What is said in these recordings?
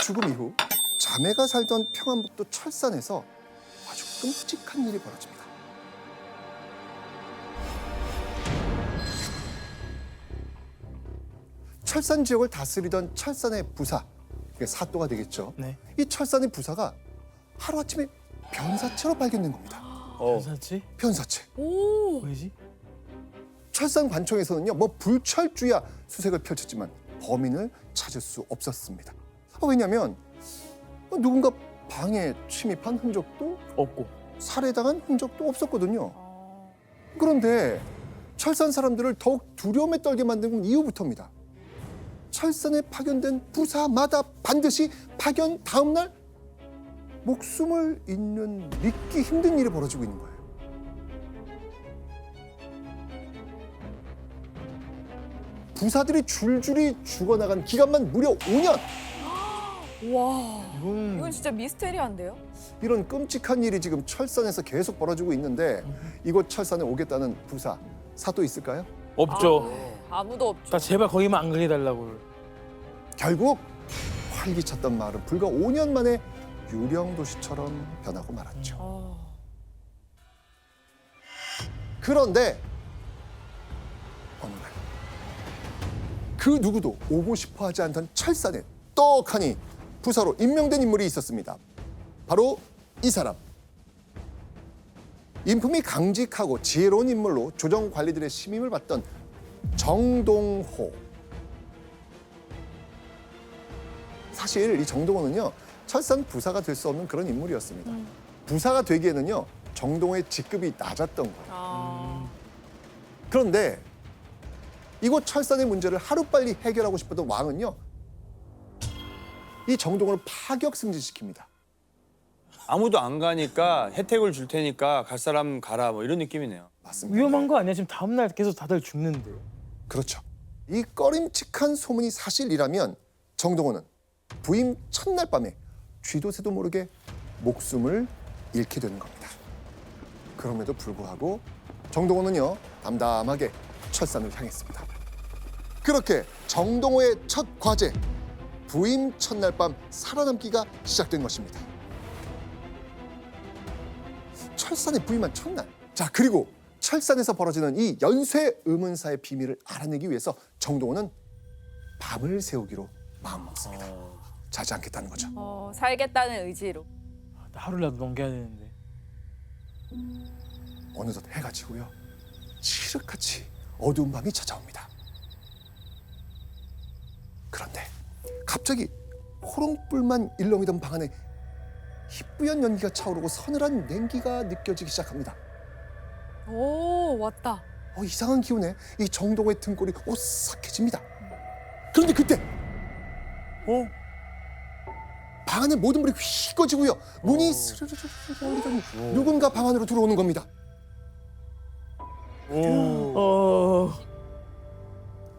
죽음 이후 자매가 살던 평안북도 철산에서 아주 끔찍한 일이 벌어집니다. 철산 지역을 다스리던 철산의 부사, 이게 사또가 되겠죠. 네. 이 철산의 부사가 하루아침에 변사체로 발견된 겁니다. 변사치? 변사체. 오. 뭐지? 철산 관청에서는요, 뭐 불철주야 수색을 펼쳤지만 범인을 찾을 수 없었습니다. 왜냐하면 누군가 방에 침입한 흔적도 없고. 살해당한 흔적도 없었거든요. 그런데 철산 사람들을 더욱 두려움에 떨게 만든 건 이후부터입니다. 철산에 파견된 부사마다 반드시 파견 다음 날 목숨을 잃는 믿기 힘든 일이 벌어지고 있는 거예요. 부사들이 줄줄이 죽어나간 기간만 무려 5년. 와. 이건 이건 진짜 미스테리한데요? 이런 끔찍한 일이 지금 철산에서 계속 벌어지고 있는데 이곳 철산에 오겠다는 부사, 사또 있을까요? 없죠. 아무도 없죠. 나 제발 거기만 안 가게 달라고. 결국 활기찼던 마을은 불과 5년 만에 유령 도시처럼 변하고 말았죠. 그런데 어느 날 그 누구도 오고 싶어 하지 않던 철산에 떡하니 부사로 임명된 인물이 있었습니다. 바로 이 사람. 인품이 강직하고 지혜로운 인물로 조정 관리들의 심임을 받던 정동호. 사실 이 정동호는요, 철산 부사가 될 수 없는 그런 인물이었습니다. 부사가 되기에는요, 정동호의 직급이 낮았던 거예요. 그런데 이곳 철산의 문제를 하루빨리 해결하고 싶었던 왕은요, 이 정동호를 파격 승진시킵니다. 아무도 안 가니까 혜택을 줄 테니까 갈 사람 가라 뭐 이런 느낌이네요. 맞습니다. 위험한 거 아니야? 지금 다음 날 계속 다들 죽는데. 그렇죠. 이 꺼림칙한 소문이 사실이라면 정동호는 부임 첫날 밤에 쥐도 새도 모르게 목숨을 잃게 되는 겁니다. 그럼에도 불구하고 정동호는요, 담담하게 철산을 향했습니다. 그렇게 정동호의 첫 과제, 부임 첫날 밤 살아남기가 시작된 것입니다. 철산에 부임한 첫날. 자, 그리고 철산에서 벌어지는 이 연쇄 의문사의 비밀을 알아내기 위해서 정동호는 밤을 새우기로 마음먹습니다. 자지 않겠다는 거죠. 살겠다는 의지로. 나 하루라도 넘겨야 되는데. 어느덧 해가 지고요, 칠흑같이 어두운 밤이 찾아옵니다. 그런데 갑자기 호롱불만 일렁이던 방 안에 희뿌연 연기가 차오르고 서늘한 냉기가 느껴지기 시작합니다. 오, 왔다. 이상한 기운에 이 정동호의 등골이 오싹해집니다. 그런데 그때 방 안의 모든 불이 휙 꺼지고요, 문이 스르르르 열리더니 누군가 방 안으로 들어오는 겁니다.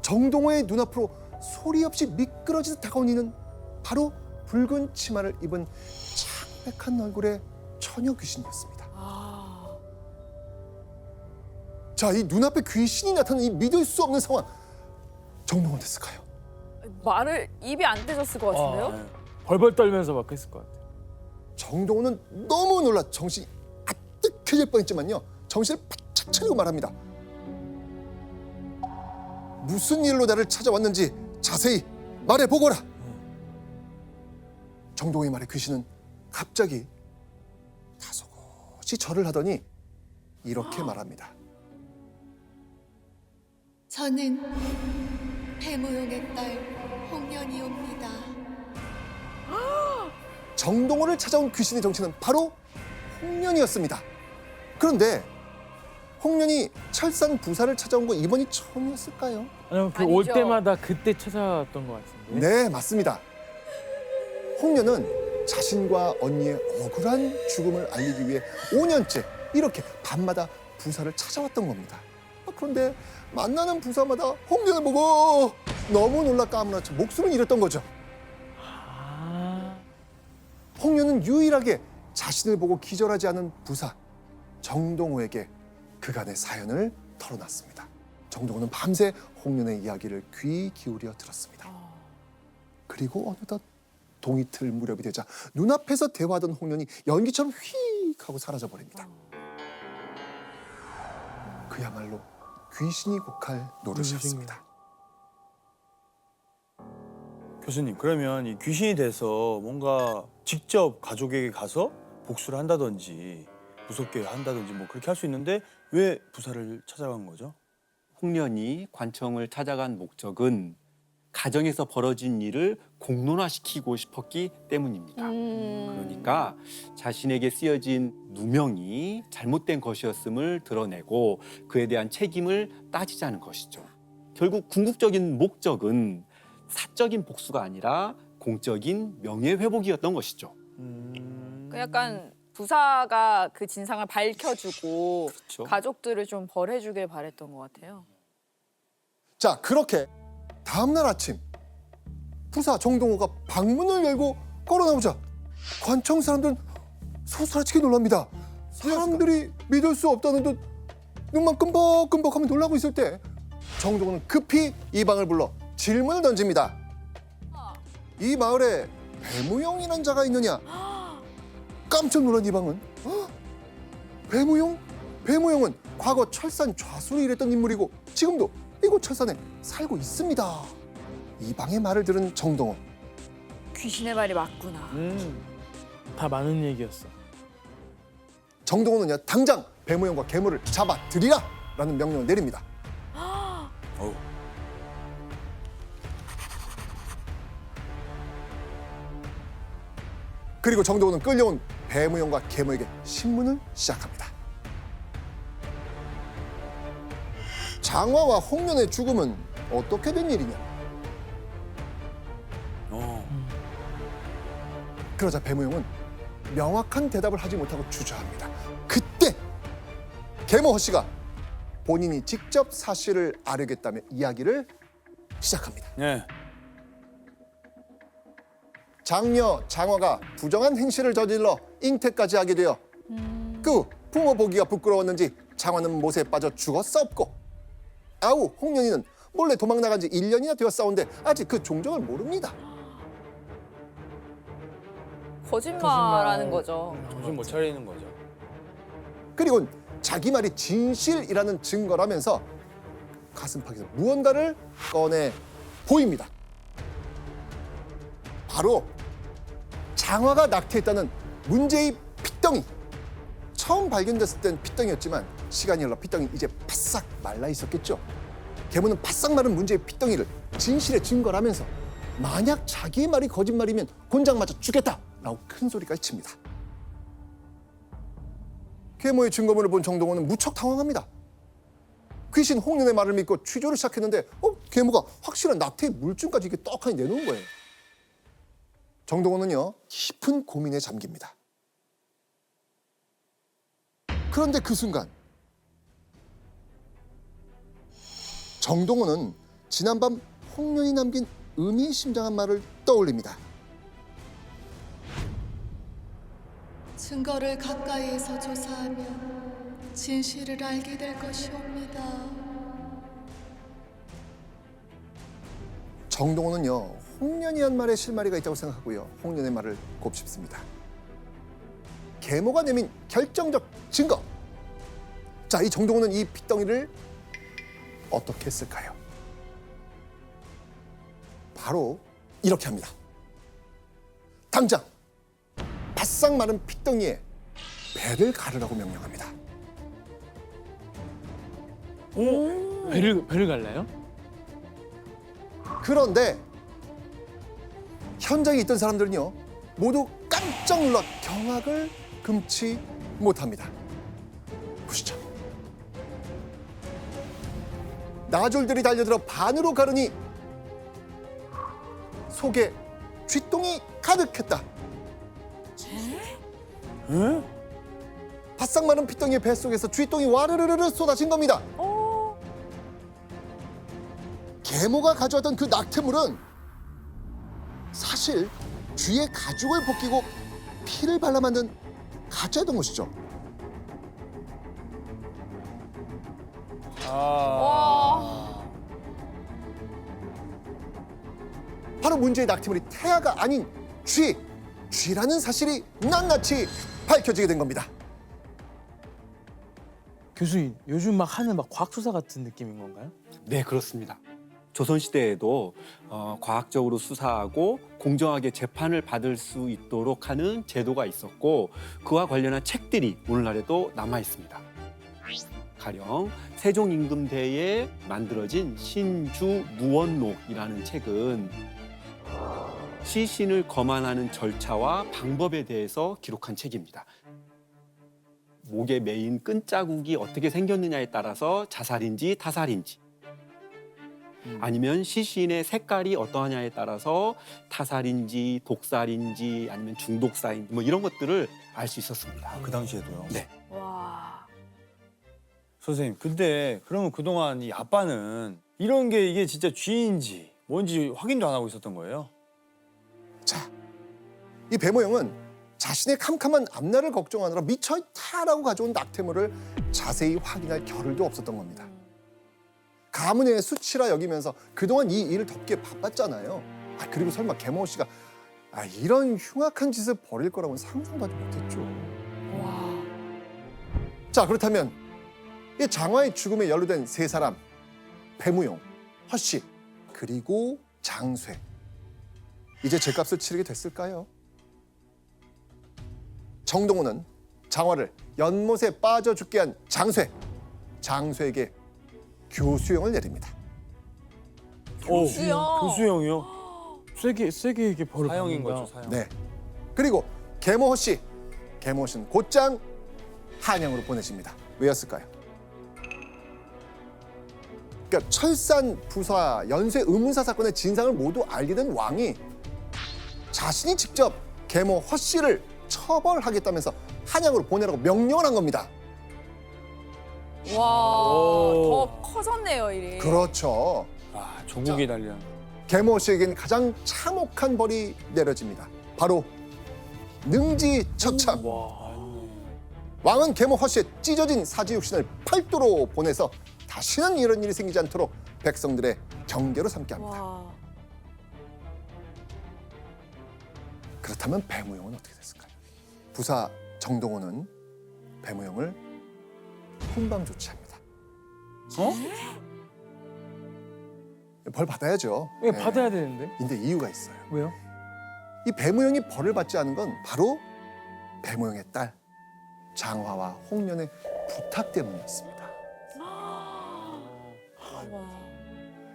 정동호의 눈앞으로 소리 없이 미끄러지듯 다가온 이는 바로 붉은 치마를 입은 창백한 얼굴의 처녀 귀신이었습니다. 자, 이 눈앞에 귀신이 나타난 이 믿을 수 없는 상황. 정동호 됐을까요? 말을 입이 안 떼졌을 것 같은데요? 벌벌 떨면서 막 했을 것 같아. 정동호는 너무 놀라 정신이 아뜩해질 뻔했지만요, 정신을 바짝 차리고 말합니다. 무슨 일로 나를 찾아왔는지 자세히 말해보거라. 정동호의 말에 귀신은 갑자기 다소곳이 절을 하더니 이렇게 말합니다. 저는 배무용의 딸 홍련이옵니다. 정동호를 찾아온 귀신의 정체는 바로 홍련이었습니다. 그런데 홍련이 철산 부사를 찾아온 건 이번이 처음이었을까요? 아니면 그 올 아니죠. 때마다 그때 찾아왔던 것 같은데. 네, 맞습니다. 홍련은 자신과 언니의 억울한 죽음을 알리기 위해 5년째 이렇게 밤마다 부사를 찾아왔던 겁니다. 그런데 만나는 부사마다 홍련을 보고 너무 놀라 까무라쳐 목숨을 잃었던 거죠. 홍련은 유일하게 자신을 보고 기절하지 않은 부사 정동호에게 그간의 사연을 털어놨습니다. 정동호는 밤새 홍련의 이야기를 귀 기울여 들었습니다. 그리고 어느덧 동이틀 무렵이 되자 눈앞에서 대화하던 홍련이 연기처럼 휙 하고 사라져 버립니다. 그야말로 귀신이 곡할 노릇이었습니다. 교수님, 그러면 이 귀신이 돼서 뭔가 직접 가족에게 가서 복수를 한다든지 무섭게 한다든지 뭐 그렇게 할 수 있는데 왜 부사를 찾아간 거죠? 홍련이 관청을 찾아간 목적은 가정에서 벌어진 일을 공론화시키고 싶었기 때문입니다. 그러니까 자신에게 쓰여진 누명이 잘못된 것이었음을 드러내고 그에 대한 책임을 따지자는 것이죠. 결국 궁극적인 목적은 사적인 복수가 아니라 공적인 명예회복이었던 것이죠. 그 약간 부사가 그 진상을 밝혀주고 그렇죠. 가족들을 좀 벌해주길 바랬던 것 같아요. 자, 그렇게 다음날 아침 부사 정동호가 방문을 열고 걸어 나오자 관청 사람들은 소스라치게 놀랍니다. 사람들이 믿을 수 없다는 듯 눈만 끔벅끔벅하며 놀라고 있을 때 정동호는 급히 이방을 불러 질문을 던집니다. 이 마을에 배무용이라는 자가 있느냐? 깜짝 놀란 이방은 배무용? 배무용은 과거 철산 좌수를 일했던 인물이고 지금도 이곳 철산에 살고 있습니다. 이방의 말을 들은 정동호. 귀신의 말이 맞구나. 다 많은 얘기였어. 정동호는요 당장 배무용과 괴물을 잡아들이라 라는 명령을 내립니다. 어우. 그리고 정동호는 끌려온 배무용과 괴물에게 신문을 시작합니다. 장화와 홍련의 죽음은 어떻게 된 일이냐? 그러자 배무용은 명확한 대답을 하지 못하고 주저합니다. 그때 계모 허씨가 본인이 직접 사실을 알려겠다며 이야기를 시작합니다. 네. 장녀 장화가 부정한 행실을 저질러 잉태까지 하게 되어 그 후 부모 보기가 부끄러웠는지 장화는 못에 빠져 죽었사옵고 아우 홍련이는 몰래 도망 나간 지 1년이나 되었사온데 아직 그 종정을 모릅니다. 거짓말하는 거죠. 정신 못 차리는 거죠. 그리고 자기 말이 진실이라는 증거라면서 가슴팍에서 무언가를 꺼내 보입니다. 바로 장화가 낙태했다는 문제의 핏덩이. 처음 발견됐을 땐 핏덩이였지만 시간이 흘러 핏덩이 이제 바싹 말라 있었겠죠. 괴물은 바싹 마른 문제의 핏덩이를 진실의 증거라면서 만약 자기의 말이 거짓말이면 곤장 맞아 죽겠다라고 큰 소리까지 칩니다. 괴물의 증거물을 본 정동호는 무척 당황합니다. 귀신 홍련의 말을 믿고 취조를 시작했는데 괴물가 확실한 낙태의 물증까지 이렇게 떡하니 내놓은 거예요. 정동호는요 깊은 고민에 잠깁니다. 그런데 그 순간 정동호는 지난밤 홍련이 남긴 의미심장한 말을 떠올립니다. 증거를 가까이에서 조사하면 진실을 알게 될 것이옵니다. 정동호는요 홍련이 한 말에 실마리가 있다고 생각하고요 홍련의 말을 곱씹습니다. 계모가 내민 결정적 증거. 자, 이 정동호는 이 핏덩이를 어떻게 했을까요? 바로 이렇게 합니다. 당장 바싹 마른 핏덩이에 배를 가르라고 명령합니다. 배를 갈라요? 그런데 현장에 있던 사람들은요 모두 깜짝 놀라 경악을 금치 못합니다. 보시죠. 나졸들이 달려들어 반으로 가르니 속에 쥐똥이 가득했다. 바싹 마른 핏덩이의 뱃속에서 쥐똥이 와르르르 쏟아진 겁니다. 계모가 가져왔던 그 낙태물은 사실 쥐의 가죽을 벗기고 피를 발라 만든 가짜였던 것이죠. 바로 문제의 낙태물이 태아가 아닌 쥐라는 사실이 낱낱이 밝혀지게 된 겁니다. 교수님, 요즘 막 하는 막 과학 수사 같은 느낌인 건가요? 네, 그렇습니다. 조선시대에도 과학적으로 수사하고 공정하게 재판을 받을 수 있도록 하는 제도가 있었고 그와 관련한 책들이 오늘날에도 남아 있습니다. 가령 세종임금대에 만들어진 신주무원록이라는 책은 시신을 거만하는 절차와 방법에 대해서 기록한 책입니다. 목에 매인 끈자국이 어떻게 생겼느냐에 따라서 자살인지 타살인지 아니면 시신의 색깔이 어떠하냐에 따라서 타살인지 독살인지 아니면 중독사인지 뭐 이런 것들을 알 수 있었습니다. 그 당시에도요. 네. 와. 선생님, 근데 그러면 그동안 이 아빠는 이런 게 이게 진짜 쥐인지 뭔지 확인도 안 하고 있었던 거예요? 자, 이 배모형은 자신의 캄캄한 앞날을 걱정하느라 미쳐 있다라고 가져온 낙태물을 자세히 확인할 겨를도 없었던 겁니다. 가문의 수치라 여기면서 그동안 이 일을 덮기에 바빴잖아요. 그리고 설마 계모 씨가 이런 흉악한 짓을 벌일 거라고는 상상도 하지 못했죠. 와. 자, 그렇다면 이 장화의 죽음에 연루된 세 사람, 배무용, 허씨, 그리고 장쇠. 이제 죗값을 치르게 됐을까요? 정동원은 장화를 연못에 빠져 죽게 한 장쇠에게 교수형을 내립니다. 교수형. 교수형이요? 세게 이게 벌을 사형인 받는다. 거죠, 사형. 네. 그리고 계모 허씨, 계모 씨는 곧장 한양으로 보내집니다. 왜였을까요? 그러니까 철산 부사 연쇄 의문사 사건의 진상을 모두 알게 된 왕이 자신이 직접 계모 허씨를 처벌하겠다면서 한양으로 보내라고 명령을 한 겁니다. 와. 오. 더 커졌네요, 일이. 그렇죠. 아, 전국이 난리야. 계모 씨에겐 가장 참혹한 벌이 내려집니다. 바로 능지처참. 왕은 계모 허씨의 찢어진 사지육신을 팔도로 보내서 다시는 이런 일이 생기지 않도록 백성들의 경계로 삼게 합니다. 와. 그렇다면 배무용은 어떻게 됐을까요? 부사 정동원은 배무용을 훈방 조치합니다. 벌 받아야죠. 왜 네. 받아야 되는데? 근데 이유가 있어요. 왜요? 이 배무용이 벌을 받지 않은 건 바로 배무용의 딸 장화와 홍련의 부탁 때문이었습니다. 와.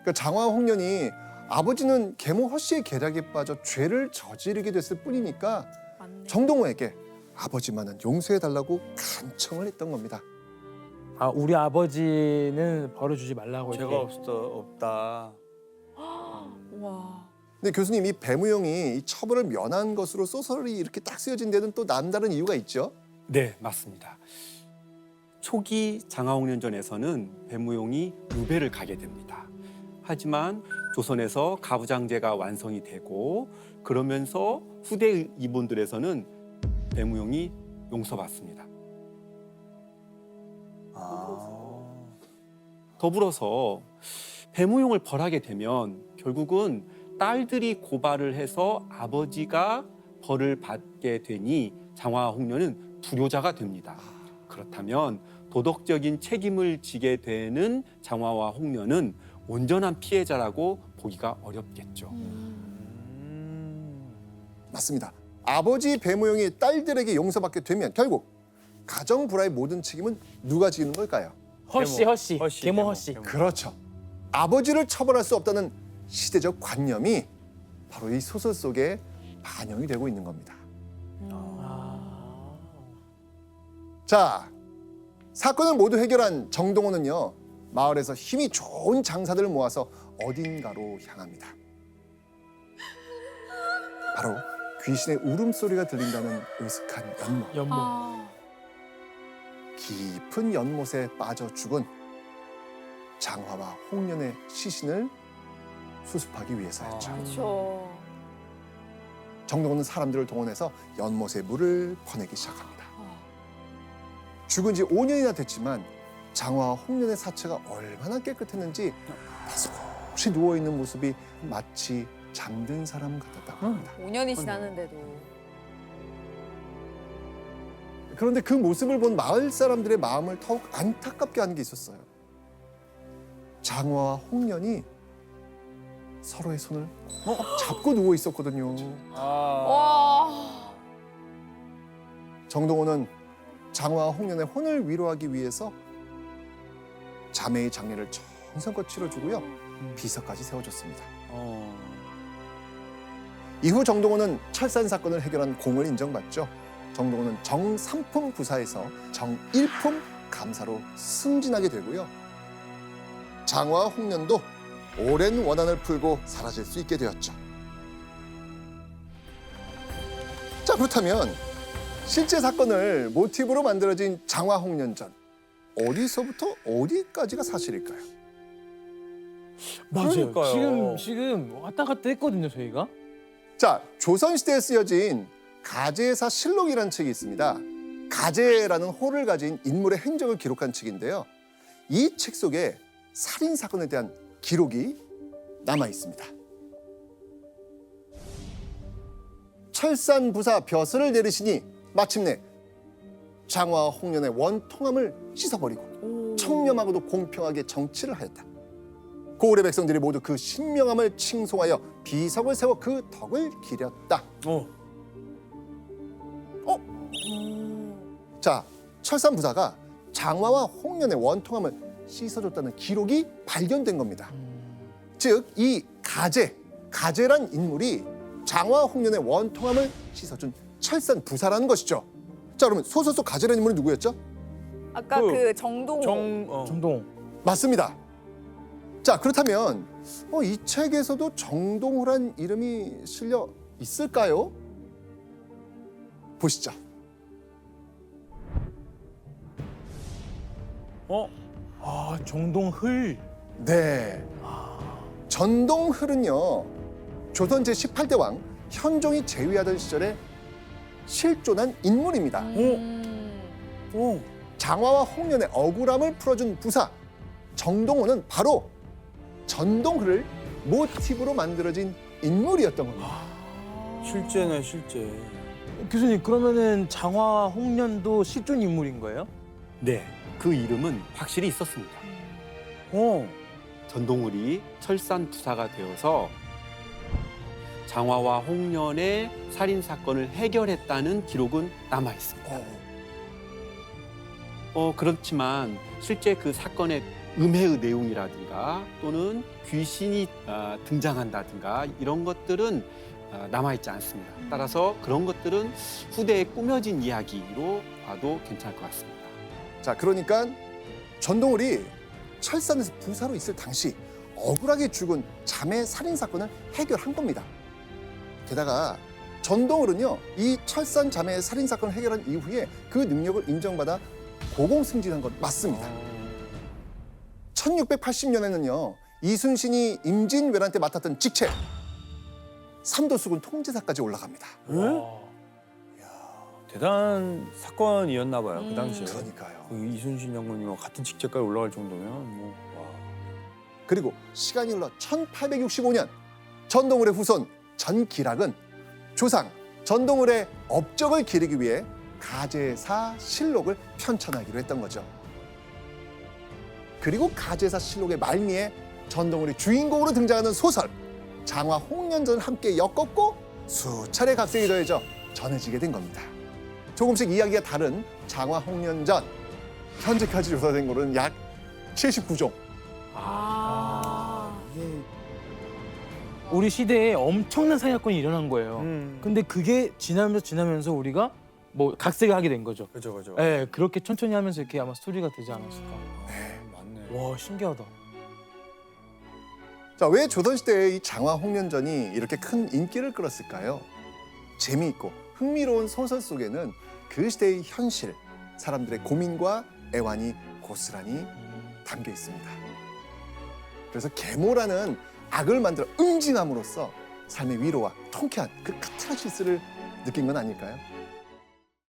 그러니까 장화와 홍련이 아버지는 계모 허씨의 계략에 빠져 죄를 저지르게 됐을 뿐이니까 맞네. 정동호에게 아버지만은 용서해달라고 간청을 했던 겁니다. 우리 아버지는 벌을 주지 말라고 죄가 없다. 와. 근데 교수님, 이 배무용이 이 처벌을 면한 것으로 소설이 이렇게 딱 쓰여진 데는 또 남다른 이유가 있죠? 네, 맞습니다. 초기 장화홍련전에서는 배무용이 유배를 가게 됩니다. 하지만 조선에서 가부장제가 완성이 되고 그러면서 후대 이본들에서는 배무용이 용서받습니다. 더불어서 배무용을 벌하게 되면 결국은 딸들이 고발을 해서 아버지가 벌을 받게 되니 장화와 홍련은 불효자가 됩니다. 그렇다면 도덕적인 책임을 지게 되는 장화와 홍련은 온전한 피해자라고 보기가 어렵겠죠. 맞습니다. 아버지 배무용이 딸들에게 용서받게 되면 결국 가정 불화의 모든 책임은 누가 지는 걸까요? 허씨. 계모 계모. 허씨. 그렇죠. 아버지를 처벌할 수 없다는 시대적 관념이 바로 이 소설 속에 반영이 되고 있는 겁니다. 자, 사건을 모두 해결한 정동원은요, 마을에서 힘이 좋은 장사들을 모아서 어딘가로 향합니다. 바로 귀신의 울음소리가 들린다는 으슥한 연못. 연못. 깊은 연못에 빠져 죽은 장화와 홍련의 시신을 수습하기 위해서였죠. 그렇죠. 정동원은 사람들을 동원해서 연못에 물을 퍼내기 시작합니다. 죽은 지 5년이나 됐지만 장화와 홍련의 사체가 얼마나 깨끗했는지 다소곳이 누워있는 모습이 마치 잠든 사람 같았다고 합니다. 5년이 지났는데도. 그런데 그 모습을 본 마을 사람들의 마음을 더욱 안타깝게 하는 게 있었어요. 장화와 홍련이 서로의 손을 꼭 잡고 누워 있었거든요. 아. 와. 정동원은 장화와 홍련의 혼을 위로하기 위해서 자매의 장례를 정성껏 치러주고요. 비서까지 세워줬습니다. 이후 정동원은 철산 사건을 해결한 공을 인정받죠. 정동원은 정삼품 부사에서 정일품 감사로 승진하게 되고요. 장화와 홍련도 오랜 원한을 풀고 사라질 수 있게 되었죠. 자, 그렇다면 실제 사건을 모티브로 만들어진 장화 홍련전, 어디서부터 어디까지가 사실일까요? 맞아요. 그러니까요. 지금 왔다 갔다 했거든요, 저희가. 자, 조선시대에 쓰여진 가제사 실록이라는 책이 있습니다. 가제라는 호를 가진 인물의 행적을 기록한 책인데요. 이 책 속에 살인 사건에 대한 기록이 남아 있습니다. 철산부사 벼슬을 내리시니 마침내 장화와 홍련의 원통함을 씻어버리고 청렴하고도 공평하게 정치를 하였다. 고을의 백성들이 모두 그 신명함을 칭송하여 비석을 세워 그 덕을 기렸다. 자, 철산부사가 장화와 홍련의 원통함을 씻어줬다는 기록이 발견된 겁니다. 즉, 이 가제란 인물이 장화와 홍련의 원통함을 씻어준 철산부사라는 것이죠. 자, 그러면 소설 속 가제라는 인물은 누구였죠? 아까 그 정동호. 정동. 맞습니다. 자, 그렇다면 이 책에서도 정동호란 이름이 실려 있을까요? 보시죠. 아, 정동흘. 네. 전동흘은요, 조선 제18대 왕 현종이 재위하던 시절에 실존한 인물입니다. 장화와 홍련의 억울함을 풀어준 부사 정동호는 바로 전동흘을 모티브로 만들어진 인물이었던 겁니다. 실제네, 실제. 교수님, 그러면은 장화 홍련도 실존 인물인 거예요? 네, 그 이름은 확실히 있었습니다. 전동울이 철산부사가 되어서 장화와 홍련의 살인 사건을 해결했다는 기록은 남아 있습니다. 그렇지만 실제 그 사건의 음해의 내용이라든가 또는 귀신이 등장한다든가 이런 것들은 남아 있지 않습니다. 따라서 그런 것들은 후대에 꾸며진 이야기로 봐도 괜찮을 것 같습니다. 자, 그러니까 전동울이 철산에서 부사로 있을 당시 억울하게 죽은 자매 살인 사건을 해결한 겁니다. 게다가 전동울은요, 이 철산 자매의 살인 사건을 해결한 이후에 그 능력을 인정받아 고공승진한 것 맞습니다. 1680년에는요, 이순신이 임진왜란 때 맡았던 직책 삼도수군 통제사까지 올라갑니다. 대단한 사건이었나 봐요, 그 당시에. 그러니까요. 그 이순신 장군님과 같은 직책까지 올라갈 정도면 뭐. 와. 그리고 시간이 흘러 1865년 전동울의 후손 전기락은 조상 전동울의 업적을 기리기 위해 가제사 실록을 편찬하기로 했던 거죠. 그리고 가제사 실록의 말미에 전동울이 주인공으로 등장하는 소설 장화 홍련전을 함께 엮었고 수차례 각색이 더해져 전해지게 된 겁니다. 조금씩 이야기가 다른 장화 홍련전, 현재까지 조사된 거는 약 79종. 우리 시대에 엄청난 사기사건이 일어난 거예요. 근데 그게 지나면서 우리가 뭐 각색을 하게 된 거죠. 그죠. 네, 그렇게 천천히 하면서 이렇게 아마 스토리가 되지 않았을까. 맞네. 와, 신기하다. 자, 왜 조선시대의 이 장화 홍련전이 이렇게 큰 인기를 끌었을까요? 재미있고 흥미로운 소설 속에는 그 시대의 현실, 사람들의 고민과 애환이 고스란히 담겨 있습니다. 그래서 계모라는 악을 만들어 응징함으로써 삶의 위로와 통쾌한 그 카타르시스를 느낀 건 아닐까요?